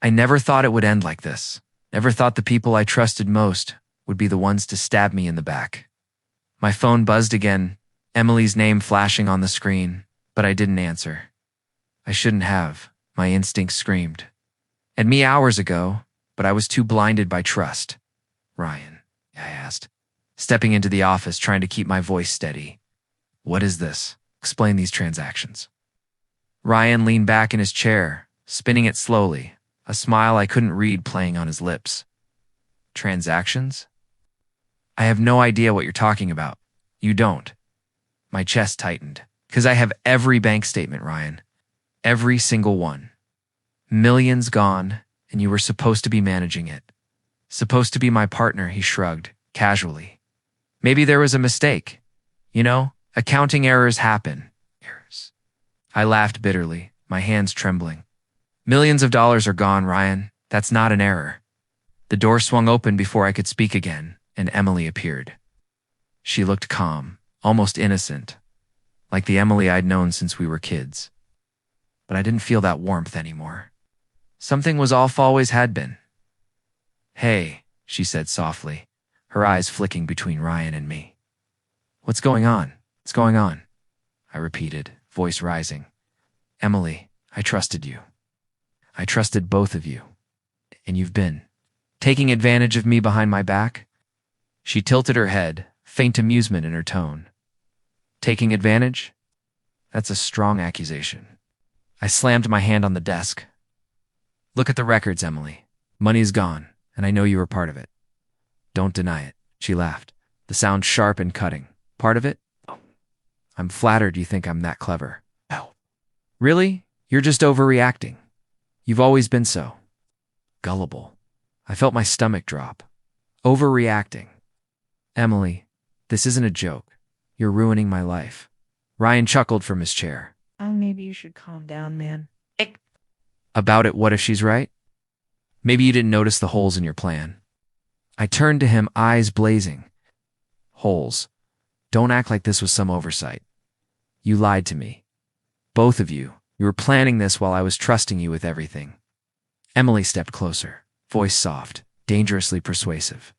I never thought it would end like this. Never thought the people I trusted most would be the ones to stab me in the back. My phone buzzed again, Emily's name flashing on the screen, but I didn't answer. I shouldn't have, my instincts screamed. And me hours ago, but I was too blinded by trust. Ryan, I asked, stepping into the office trying to keep my voice steady. What is this? Explain these transactions. Ryan leaned back in his chair, spinning it slowly, a smile I couldn't read playing on his lips. Transactions? I have no idea what you're talking about. You don't. My chest tightened, because I have every bank statement, Ryan. Every single one. Millions gone, and you were supposed to be managing it. Supposed to be my partner, he shrugged, casually. Maybe there was a mistake. You know, accounting errors happen. Errors. I laughed bitterly, my hands trembling. Millions of dollars are gone, Ryan. That's not an error. The door swung open before I could speak again, and Emily appeared. She looked calm, almost innocent, like the Emily I'd known since we were kids. But I didn't feel that warmth anymore. Something was off, always had been. Hey, she said softly, her eyes flicking between Ryan and me. What's going on? What's going on? I repeated, voice rising. Emily, I trusted you. I trusted both of you. And you've been taking advantage of me behind my back? She tilted her head, faint amusement in her tone. Taking advantage? That's a strong accusation. I slammed my hand on the desk. Look at the records, Emily. Money's gone, and I know you were part of it. Don't deny it, she laughed, the sound sharp and cutting. Part of it? Oh. I'm flattered you think I'm that clever. Oh. Really? You're just overreacting. You've always been so. Gullible. I felt my stomach drop. Overreacting. Emily, this isn't a joke. You're ruining my life. Ryan chuckled from his chair. Oh, maybe you should calm down, man. About it, what if she's right? Maybe you didn't notice the holes in your plan. I turned to him, eyes blazing. Holes. Don't act like this was some oversight. You lied to me. Both of you. You were planning this while I was trusting you with everything. Emily stepped closer, voice soft, dangerously persuasive.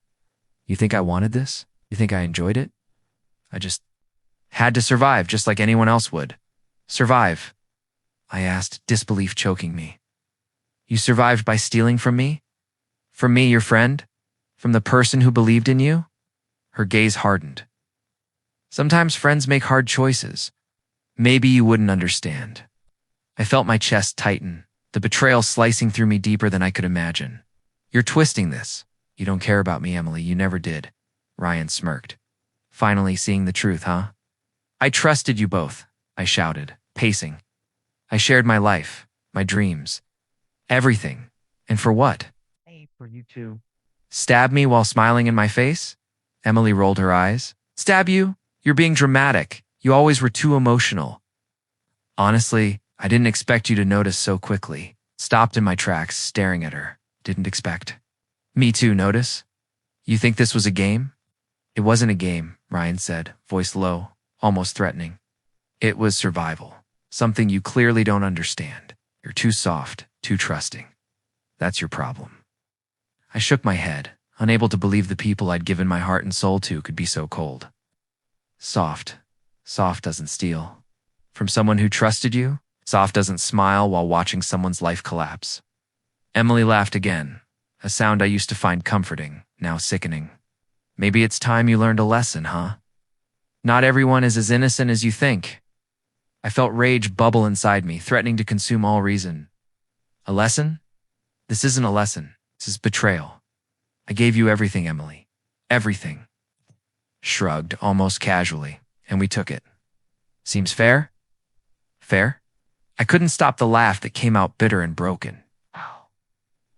You think I wanted this? You think I enjoyed it? I just had to survive just like anyone else would. Survive? I asked, disbelief choking me. You survived by stealing from me? From me, your friend? From the person who believed in you? Her gaze hardened. Sometimes friends make hard choices. Maybe you wouldn't understand. I felt my chest tighten, the betrayal slicing through me deeper than I could imagine. You're twisting this. You don't care about me, Emily. You never did. Ryan smirked. Finally seeing the truth, huh? I trusted you both, I shouted, pacing. I shared my life, my dreams, everything. And for what? Hey, for you too. Stab me while smiling in my face? Emily rolled her eyes. Stab you? You're being dramatic. You always were too emotional. Honestly, I didn't expect you to notice so quickly. Stopped in my tracks, staring at her. Didn't expect. Me too, notice? You think this was a game? It wasn't a game, Ryan said, voice low, almost threatening. It was survival. Something you clearly don't understand. You're too soft, too trusting. That's your problem. I shook my head, unable to believe the people I'd given my heart and soul to could be so cold. Soft. Soft doesn't steal. From someone who trusted you, soft doesn't smile while watching someone's life collapse. Emily laughed again, a sound I used to find comforting, now sickening. Maybe it's time you learned a lesson, huh? Not everyone is as innocent as you think. I felt rage bubble inside me, threatening to consume all reason. A lesson? This isn't a lesson. This is betrayal. I gave you everything, Emily. Everything. Shrugged, almost casually, and we took it. Seems fair? Fair? I couldn't stop the laugh that came out bitter and broken.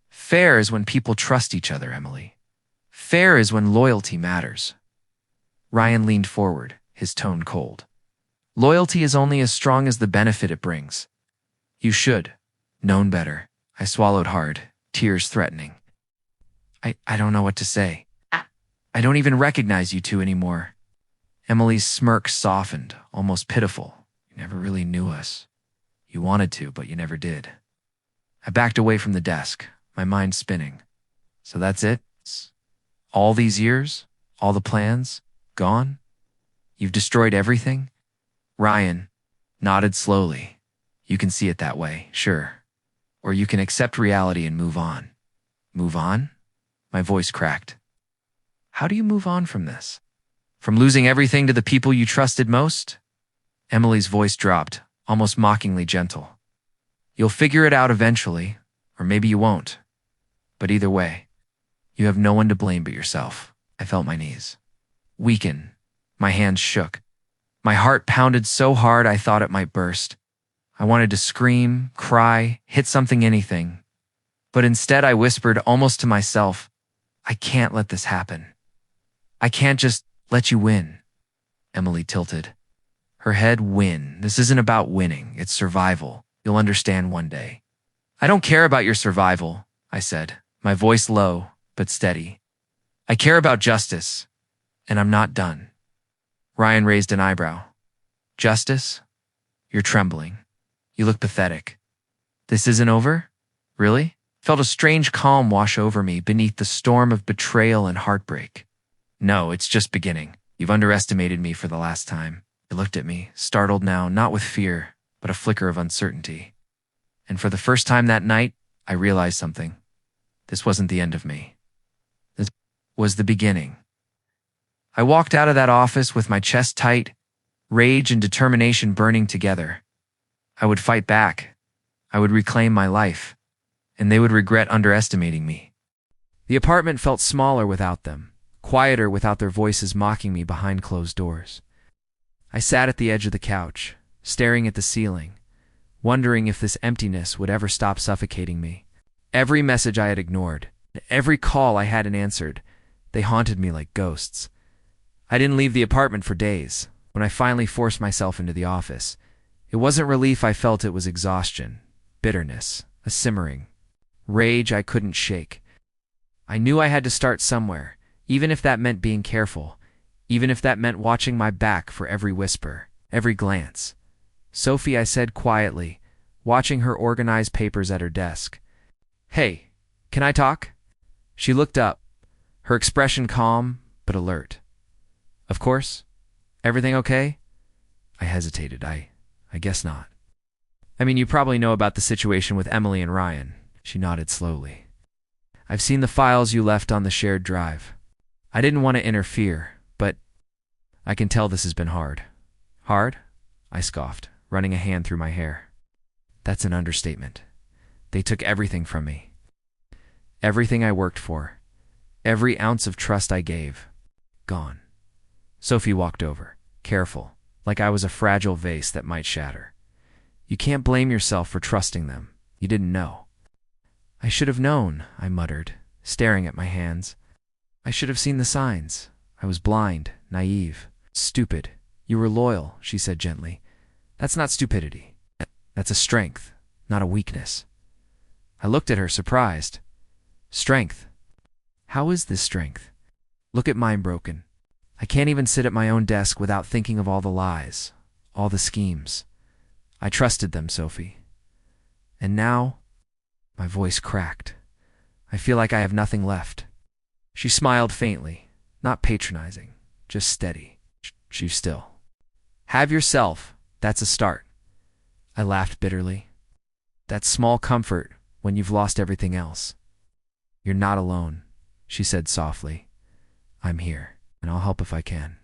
Fair is when people trust each other, Emily. Fair is when loyalty matters. Ryan leaned forward, his tone cold. Loyalty is only as strong as the benefit it brings. You should. Known better. I swallowed hard, tears threatening. I don't know what to say. I don't even recognize you two anymore. Emily's smirk softened, almost pitiful. You never really knew us. You wanted to, but you never did. I backed away from the desk, my mind spinning. So that's it? All these years? All the plans? Gone? You've destroyed everything? Ryan nodded slowly. You can see it that way, sure. Or you can accept reality and move on. Move on? My voice cracked. How do you move on from this? From losing everything to the people you trusted most? Emily's voice dropped, almost mockingly gentle. You'll figure it out eventually, or maybe you won't. But either way, you have no one to blame but yourself. I felt my knees weaken. My hands shook. My heart pounded so hard I thought it might burst. I wanted to scream, cry, hit something, anything. But instead I whispered almost to myself, I can't let this happen. I can't just let you win. Emily tilted. Her head. Win. This isn't about winning. It's survival. You'll understand one day. I don't care about your survival, I said, my voice low but steady. I care about justice, and I'm not done. Ryan raised an eyebrow. Justice? You're trembling. You look pathetic. This isn't over? Really? Felt a strange calm wash over me beneath the storm of betrayal and heartbreak. No, it's just beginning. You've underestimated me for the last time. He looked at me, startled now, not with fear, but a flicker of uncertainty. And for the first time that night, I realized something. This wasn't the end of me. This was the beginning. I walked out of that office with my chest tight, rage and determination burning together. I would fight back. I would reclaim my life. And they would regret underestimating me. The apartment felt smaller without them, quieter without their voices mocking me behind closed doors. I sat at the edge of the couch, staring at the ceiling, wondering if this emptiness would ever stop suffocating me. Every message I had ignored, every call I hadn't answered, they haunted me like ghosts. I didn't leave the apartment for days. When I finally forced myself into the office, it wasn't relief I felt, it was exhaustion, bitterness, a simmering, rage I couldn't shake. I knew I had to start somewhere, even if that meant being careful, even if that meant watching my back for every whisper, every glance. Sophie, I said quietly, watching her organize papers at her desk. Hey, can I talk? She looked up, her expression calm but alert. Of course. Everything okay? I hesitated. I guess not. I mean, you probably know about the situation with Emily and Ryan. She nodded slowly. I've seen the files you left on the shared drive. I didn't want to interfere, but I can tell this has been hard. Hard? I scoffed, running a hand through my hair. That's an understatement. They took everything from me. Everything I worked for. Every ounce of trust I gave. Gone. Sophie walked over, careful, like I was a fragile vase that might shatter. You can't blame yourself for trusting them. You didn't know. I should have known, I muttered, staring at my hands. I should have seen the signs. I was blind, naive, stupid. You were loyal, she said gently. That's not stupidity. That's a strength, not a weakness. I looked at her, surprised. Strength? How is this strength? Look at mine broken. I can't even sit at my own desk without thinking of all the lies, all the schemes. I trusted them, Sophie. And now, my voice cracked. I feel like I have nothing left. She smiled faintly, not patronizing, just steady. She's still. Have yourself, that's a start. I laughed bitterly. That's small comfort when you've lost everything else. You're not alone, she said softly. I'm here, and I'll help if I can.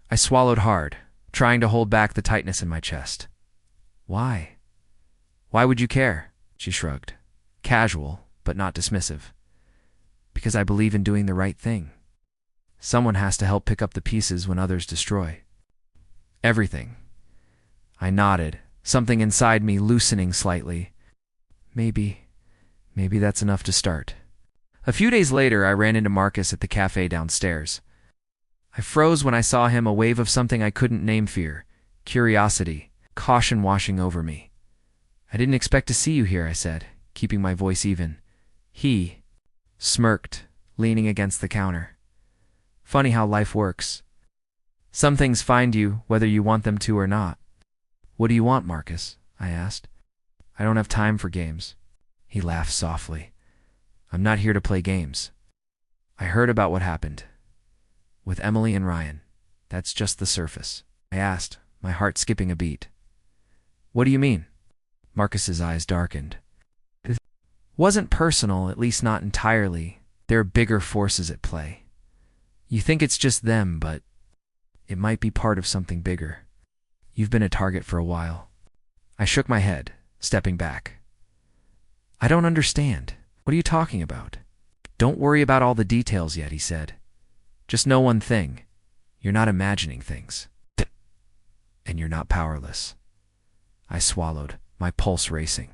I swallowed hard, trying to hold back the tightness in my chest. Why? Why would you care? She shrugged. Casual, but not dismissive. Because I believe in doing the right thing. Someone has to help pick up the pieces when others destroy. Everything. I nodded, something inside me loosening slightly. Maybe that's enough to start. A few days later, I ran into Marcus at the cafe downstairs. I froze when I saw him, a wave of something I couldn't name, fear, curiosity, caution washing over me. I didn't expect to see you here, I said, keeping my voice even. He smirked, leaning against the counter. Funny how life works. Some things find you whether you want them to or not. What do you want, Marcus? I asked. I don't have time for games. He laughed softly. I'm not here to play games. I heard about what happened with Emily and Ryan. That's just the surface. I asked, my heart skipping a beat. What do you mean? Marcus's eyes darkened. It wasn't personal, at least not entirely. There are bigger forces at play. You think it's just them, but it might be part of something bigger. You've been a target for a while. I shook my head, stepping back. I don't understand. What are you talking about? Don't worry about all the details yet, he said. Just know one thing. You're not imagining things. And you're not powerless. I swallowed, my pulse racing.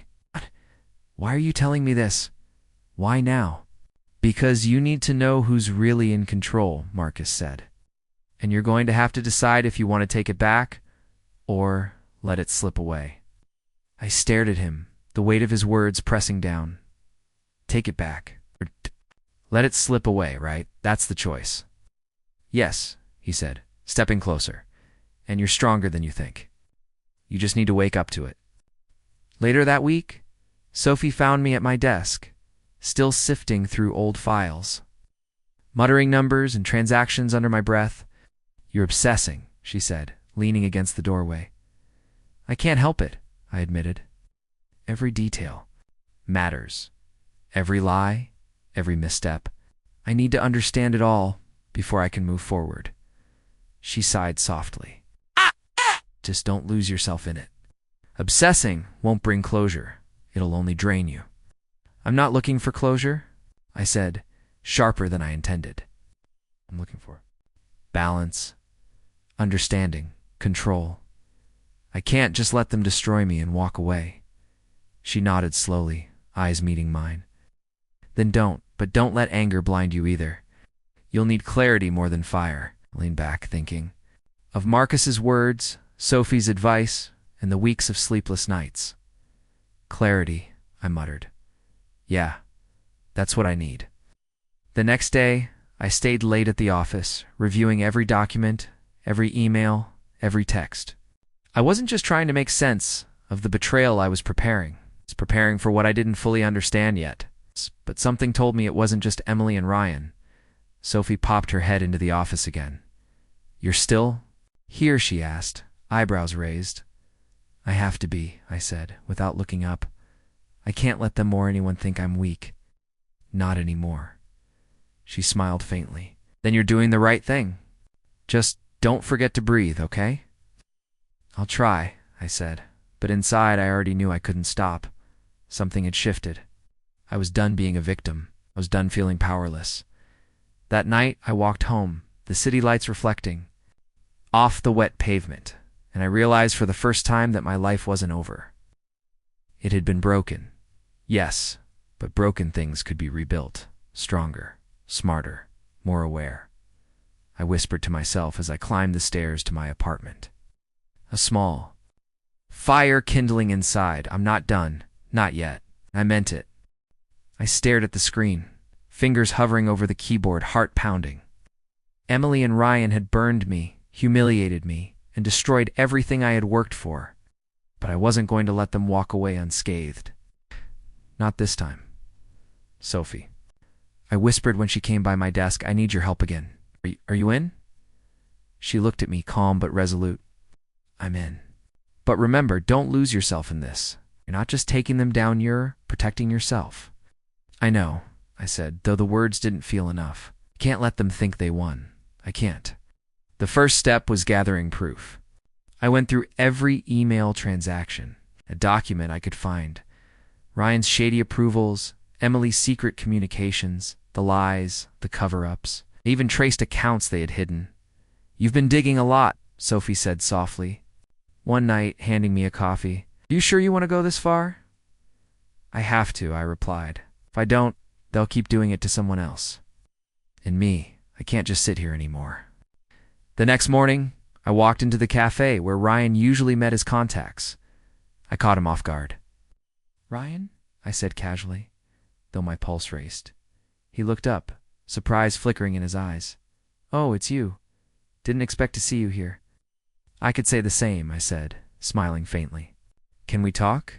Why are you telling me this? Why now? Because you need to know who's really in control, Marcus said. And you're going to have to decide if you want to take it back or let it slip away. I stared at him, the weight of his words pressing down. Take it back. Or let it slip away, right? That's the choice. Yes, he said, stepping closer. And you're stronger than you think. You just need to wake up to it. Later that week, Sophie found me at my desk, still sifting through old files. Muttering numbers and transactions under my breath. You're obsessing, she said, leaning against the doorway. I can't help it, I admitted. Every detail matters. Every lie, every misstep. I need to understand it all before I can move forward. She sighed softly. Just don't lose yourself in it. Obsessing won't bring closure. It'll only drain you. I'm not looking for closure, I said, sharper than I intended. I'm looking for balance, understanding, control. I can't just let them destroy me and walk away. She nodded slowly, eyes meeting mine. Then don't, but don't let anger blind you either. You'll need clarity more than fire. I leaned back, thinking of Marcus's words, Sophie's advice, and the weeks of sleepless nights. Clarity, I muttered. Yeah, that's what I need. The next day, I stayed late at the office, reviewing every document, every email, every text. I wasn't just trying to make sense of the betrayal I was preparing. I was preparing for what I didn't fully understand yet. But something told me it wasn't just Emily and Ryan. Sophie popped her head into the office again. You're still here, she asked, eyebrows raised. I have to be, I said, without looking up. I can't let them or anyone think I'm weak. Not anymore. She smiled faintly. Then you're doing the right thing. Just don't forget to breathe, okay? I'll try, I said, but inside I already knew I couldn't stop. Something had shifted. I was done being a victim. I was done feeling powerless. That night I walked home, the city lights reflecting off the wet pavement, and I realized for the first time that my life wasn't over. It had been broken. Yes, but broken things could be rebuilt, stronger, smarter, more aware. I whispered to myself as I climbed the stairs to my apartment. A small fire kindling inside. I'm not done. Not yet. I meant it. I stared at the screen, fingers hovering over the keyboard, heart pounding. Emily and Ryan had burned me, humiliated me, and destroyed everything I had worked for. But I wasn't going to let them walk away unscathed. Not this time. Sophie. I whispered when she came by my desk, I need your help again. Are you in? She looked at me, calm but resolute. I'm in. But remember, don't lose yourself in this. You're not just taking them down, you're protecting yourself. I know, I said, though the words didn't feel enough. I can't let them think they won. I can't. The first step was gathering proof. I went through every email transaction, a document I could find. Ryan's shady approvals, Emily's secret communications, the lies, the cover-ups. I even traced accounts they had hidden. You've been digging a lot, Sophie said softly. One night, handing me a coffee. Are you sure you want to go this far? I have to, I replied. If I don't, they'll keep doing it to someone else. And me, I can't just sit here anymore. The next morning, I walked into the cafe where Ryan usually met his contacts. I caught him off guard. Ryan? I said casually, though my pulse raced. He looked up, surprise flickering in his eyes. Oh, it's you. Didn't expect to see you here. I could say the same, I said, smiling faintly. Can we talk?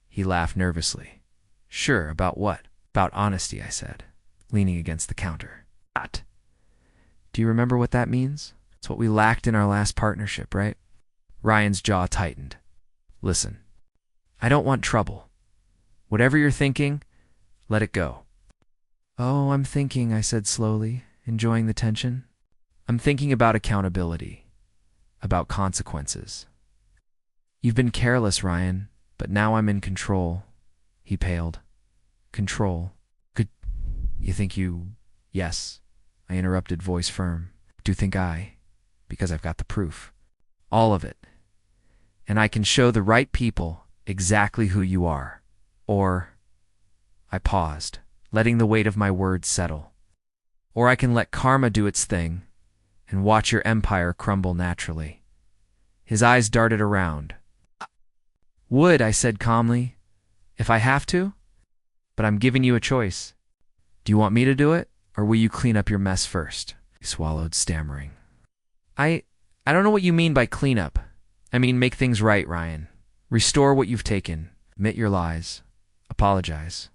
He laughed nervously. Sure, about what? About honesty, I said, leaning against the counter. What? Do you remember what that means? It's what we lacked in our last partnership, right? Ryan's jaw tightened. Listen, I don't want trouble. Whatever you're thinking, let it go. Oh, I'm thinking, I said slowly, enjoying the tension. I'm thinking about accountability, about consequences. You've been careless, Ryan, but now I'm in control. He paled. Control. Could you think you... Yes, I interrupted, voice firm. Do think I? Because I've got the proof. All of it. And I can show the right people exactly who you are. Or... I paused, letting the weight of my words settle. Or I can let karma do its thing and watch your empire crumble naturally. His eyes darted around. Would, I said calmly, if I have to? But I'm giving you a choice. Do you want me to do it, or will you clean up your mess first? He swallowed, stammering. I don't know what you mean by clean up. I mean make things right, Ryan. Restore what you've taken. Admit your lies. Apologize.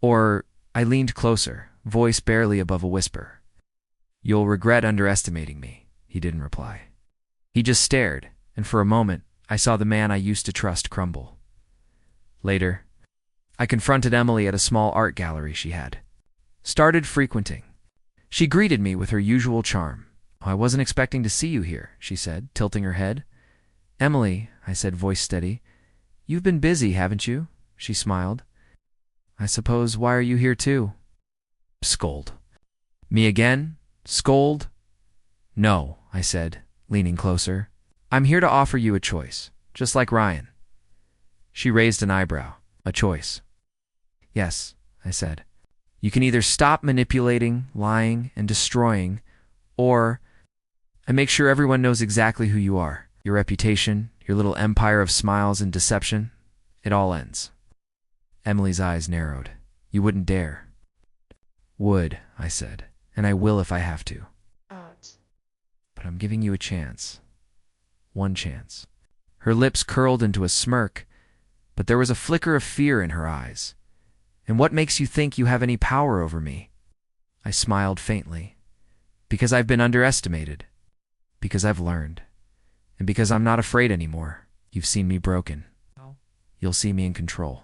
Or, I leaned closer, voice barely above a whisper. You'll regret underestimating me. He didn't reply. He just stared, and for a moment, I saw the man I used to trust crumble. Later, I confronted Emily at a small art gallery she had started frequenting. She greeted me with her usual charm. I wasn't expecting to see you here, she said, tilting her head. Emily, I said, voice steady, you've been busy, haven't you? She smiled. I suppose, why are you here too? Scold. Me again? Scold? No, I said, leaning closer. I'm here to offer you a choice, just like Ryan. She raised an eyebrow. A choice. Yes, I said. You can either stop manipulating, lying, and destroying, or I make sure everyone knows exactly who you are. Your reputation, your little empire of smiles and deception, it all ends. Emily's eyes narrowed. You wouldn't dare. Would, I said, and I will if I have to. But I'm giving you a chance. One chance. Her lips curled into a smirk, but there was a flicker of fear in her eyes. And what makes you think you have any power over me? I smiled faintly. Because I've been underestimated. Because I've learned. And because I'm not afraid anymore. You've seen me broken. You'll see me in control.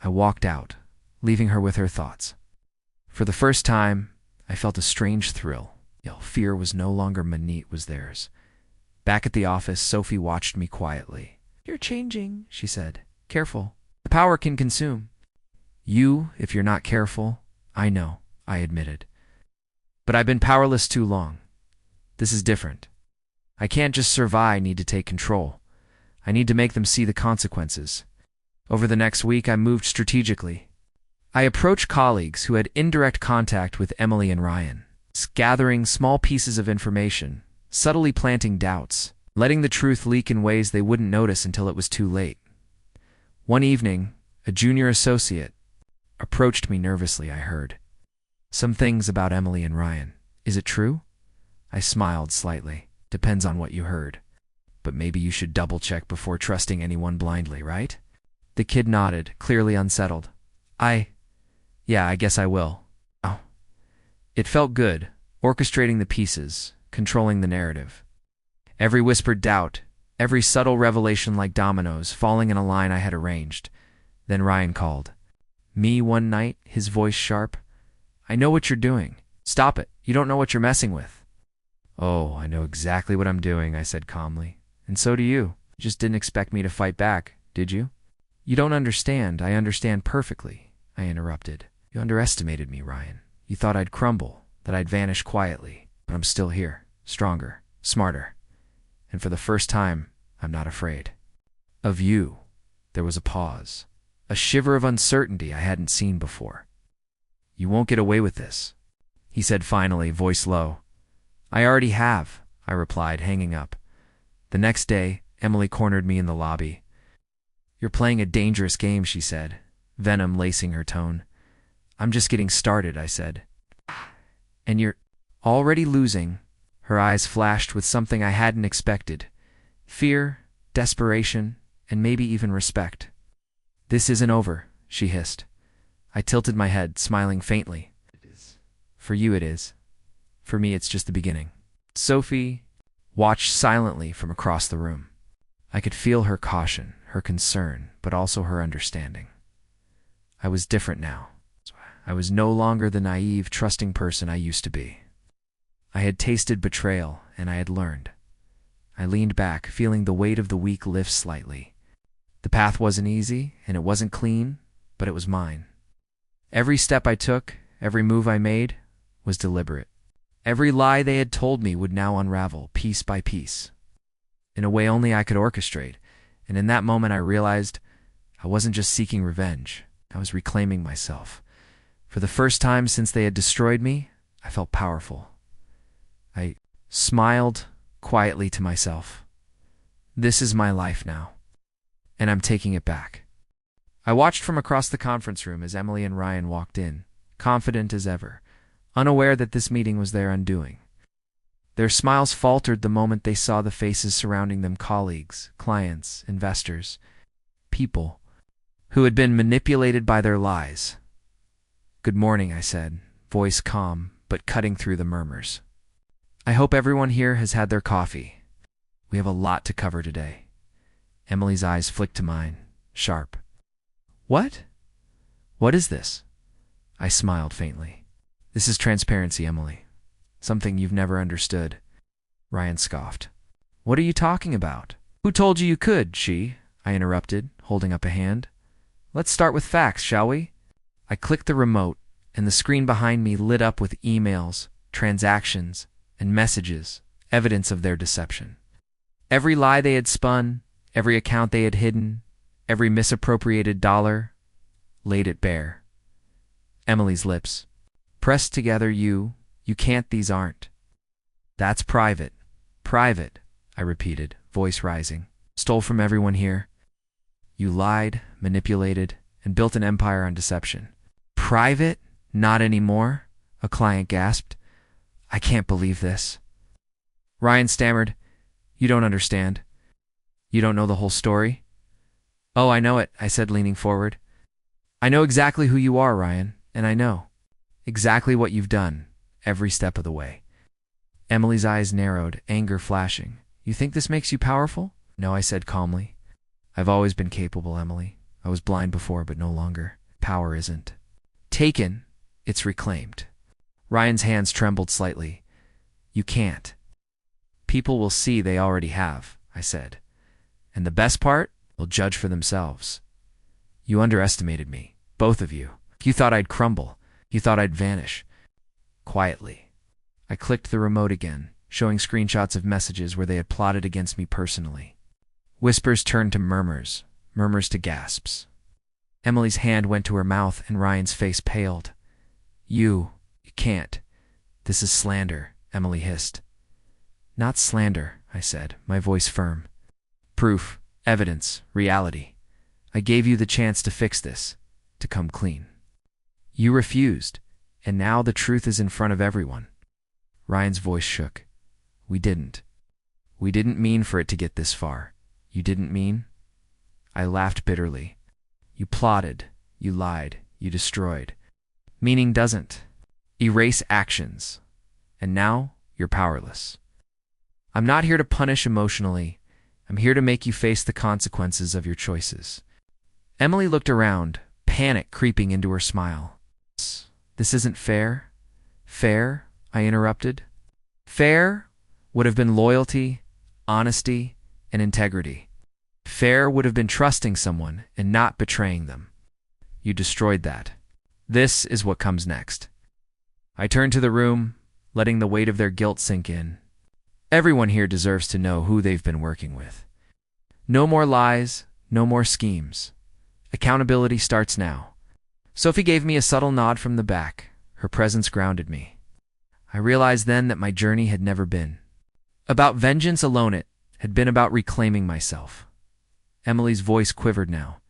I walked out, leaving her with her thoughts. For the first time, I felt a strange thrill. Fear was no longer Manit was theirs. Back at the office, Sophie watched me quietly. You're changing, she said. Careful. The power can consume. You, if you're not careful, I know, I admitted. But I've been powerless too long. This is different. I can't just survive, I need to take control. I need to make them see the consequences. Over the next week, I moved strategically. I approached colleagues who had indirect contact with Emily and Ryan, gathering small pieces of information, subtly planting doubts, letting the truth leak in ways they wouldn't notice until it was too late. One evening, a junior associate approached me nervously, I heard. Some things about Emily and Ryan. Is it true? I smiled slightly. Depends on what you heard. But maybe you should double-check before trusting anyone blindly, right? The kid nodded, clearly unsettled. Yeah, I guess I will. Oh. It felt good, orchestrating the pieces, controlling the narrative. Every whispered doubt, every subtle revelation like dominoes falling in a line I had arranged. Then Ryan called. Me one night, his voice sharp. I know what you're doing. Stop it. You don't know what you're messing with. Oh, I know exactly what I'm doing, I said calmly. And so do you. You just didn't expect me to fight back, did you? You don't understand. I understand perfectly, I interrupted. You underestimated me, Ryan. You thought I'd crumble, that I'd vanish quietly. But I'm still here, stronger, smarter. And for the first time, I'm not afraid. Of you. There was a pause. A shiver of uncertainty I hadn't seen before. You won't get away with this, he said finally, voice low. I already have, I replied, hanging up. The next day, Emily cornered me in the lobby. You're playing a dangerous game, she said, venom lacing her tone. I'm just getting started, I said. And you're already losing. Her eyes flashed with something I hadn't expected. Fear, desperation, and maybe even respect. This isn't over, she hissed. I tilted my head, smiling faintly. It is. For you it is. For me it's just the beginning. Sophie watched silently from across the room. I could feel her caution, her concern, but also her understanding. I was different now. I was no longer the naive, trusting person I used to be. I had tasted betrayal, and I had learned. I leaned back, feeling the weight of the week lift slightly. The path wasn't easy, and it wasn't clean, but it was mine. Every step I took, every move I made, was deliberate. Every lie they had told me would now unravel, piece by piece, in a way only I could orchestrate, and in that moment I realized I wasn't just seeking revenge, I was reclaiming myself. For the first time since they had destroyed me, I felt powerful. I smiled quietly to myself. This is my life now, and I'm taking it back. I watched from across the conference room as Emily and Ryan walked in, confident as ever, unaware that this meeting was their undoing. Their smiles faltered the moment they saw the faces surrounding them: colleagues, clients, investors, people who had been manipulated by their lies. "Good morning," I said, voice calm but cutting through the murmurs. "I hope everyone here has had their coffee. We have a lot to cover today." Emily's eyes flicked to mine, sharp. "What? What is this?" I smiled faintly. "This is transparency, Emily. Something you've never understood." Ryan scoffed. "What are you talking about? Who told you could, I interrupted, holding up a hand. "Let's start with facts, shall we?" I clicked the remote, and the screen behind me lit up with emails, transactions, and messages, evidence of their deception. Every lie they had spun, every account they had hidden, every misappropriated dollar, laid it bare. Emily's lips pressed together. You can't, these aren't. "That's private. Private," I repeated, voice rising. "Stole from everyone here. You lied, manipulated, and built an empire on deception." "Private? Not anymore?" a client gasped. "I can't believe this." Ryan stammered. "You don't understand. You don't know the whole story." "Oh, I know it," I said, leaning forward. "I know exactly who you are, Ryan, and I know exactly what you've done, every step of the way." Emily's eyes narrowed, anger flashing. "You think this makes you powerful?" "No," I said calmly. "I've always been capable, Emily. I was blind before, but no longer. Power isn't taken, it's reclaimed." Ryan's hands trembled slightly. "You can't. People will see they already have," I said. "And the best part? They'll judge for themselves. You underestimated me, both of you. You thought I'd crumble. You thought I'd vanish." Quietly, I clicked the remote again, showing screenshots of messages where they had plotted against me personally. Whispers turned to murmurs, murmurs to gasps. Emily's hand went to her mouth and Ryan's face paled. You can't. This is slander," Emily hissed. "Not slander," I said, my voice firm. "Proof, evidence, reality. I gave you the chance to fix this, to come clean. You refused, and now the truth is in front of everyone." Ryan's voice shook. We didn't mean for it to get this far. You didn't mean?" I laughed bitterly. "You plotted, you lied, you destroyed. Meaning doesn't erase actions, and now you're powerless. I'm not here to punish emotionally. I'm here to make you face the consequences of your choices." Emily looked around, panic creeping into her smile. "This isn't fair." "Fair?" I interrupted. "Fair would have been loyalty, honesty, and integrity. Fair would have been trusting someone and not betraying them. You destroyed that. This is what comes next." I turned to the room, letting the weight of their guilt sink in. Everyone here deserves to know who they've been working with. No more lies, no more schemes. Accountability starts now. Sophie gave me a subtle nod from the back. Her presence grounded me. I realized then that my journey had never been about vengeance alone. It had been about reclaiming myself. Emily's voice quivered now.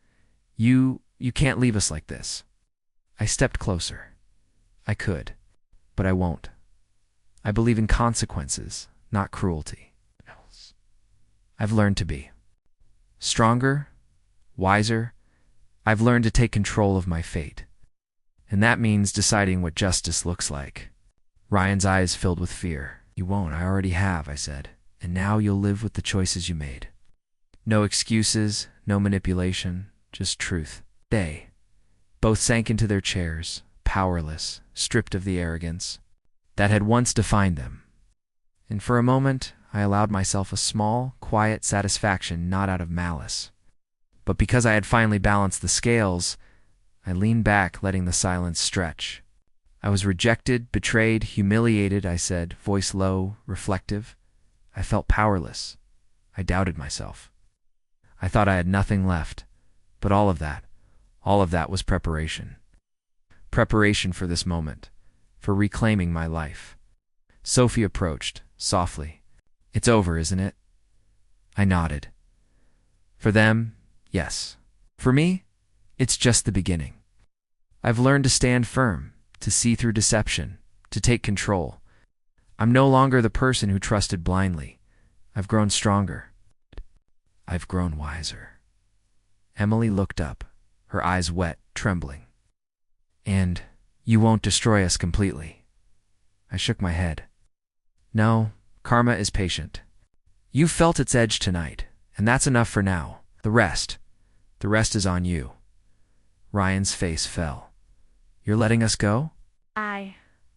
You can't leave us like this." I stepped closer. "I could, but I won't. I believe in consequences, not cruelty. I've learned to be stronger, wiser. I've learned to take control of my fate. And that means deciding what justice looks like. Ryan's eyes filled with fear. You won't, I already have, I said. And now you'll live with the choices you made. No excuses, no manipulation, just truth. They both sank into their chairs, powerless, stripped of the arrogance that had once defined them. And for a moment, I allowed myself a small, quiet satisfaction not out of malice. But because I had finally balanced the scales, I leaned back, letting the silence stretch. I was rejected, betrayed, humiliated, I said, voice low, reflective. I felt powerless. I doubted myself. I thought I had nothing left. But all of that was preparation. Preparation for this moment, for reclaiming my life. Sophie approached, softly. It's over, isn't it? I nodded. For them, yes. For me, it's just the beginning. I've learned to stand firm, to see through deception, to take control. I'm no longer the person who trusted blindly. I've grown stronger. I've grown wiser. Emily looked up, her eyes wet, trembling. And you won't destroy us completely. I shook my head. No, karma is patient. You felt its edge tonight, and that's enough for now. The rest is on you. Ryan's face fell. You're letting us go?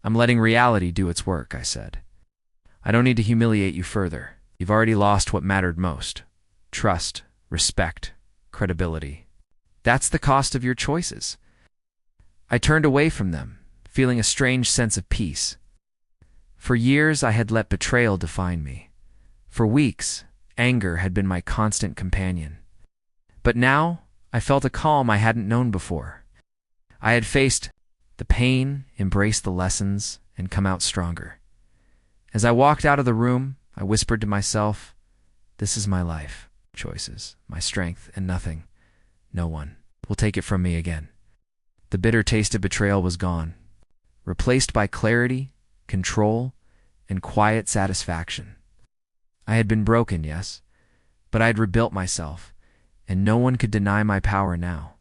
I'm letting reality do its work, I said. I don't need to humiliate you further. You've already lost what mattered most. Trust, respect, credibility. That's the cost of your choices. I turned away from them, feeling a strange sense of peace. For years, I had let betrayal define me. For weeks, anger had been my constant companion. But now, I felt a calm I hadn't known before. I had faced the pain, embraced the lessons, and come out stronger. As I walked out of the room, I whispered to myself, this is my life, choices, my strength, and nothing, no one, will take it from me again. The bitter taste of betrayal was gone, replaced by clarity, control, and quiet satisfaction. I had been broken, yes, but I had rebuilt myself, and no one could deny my power now.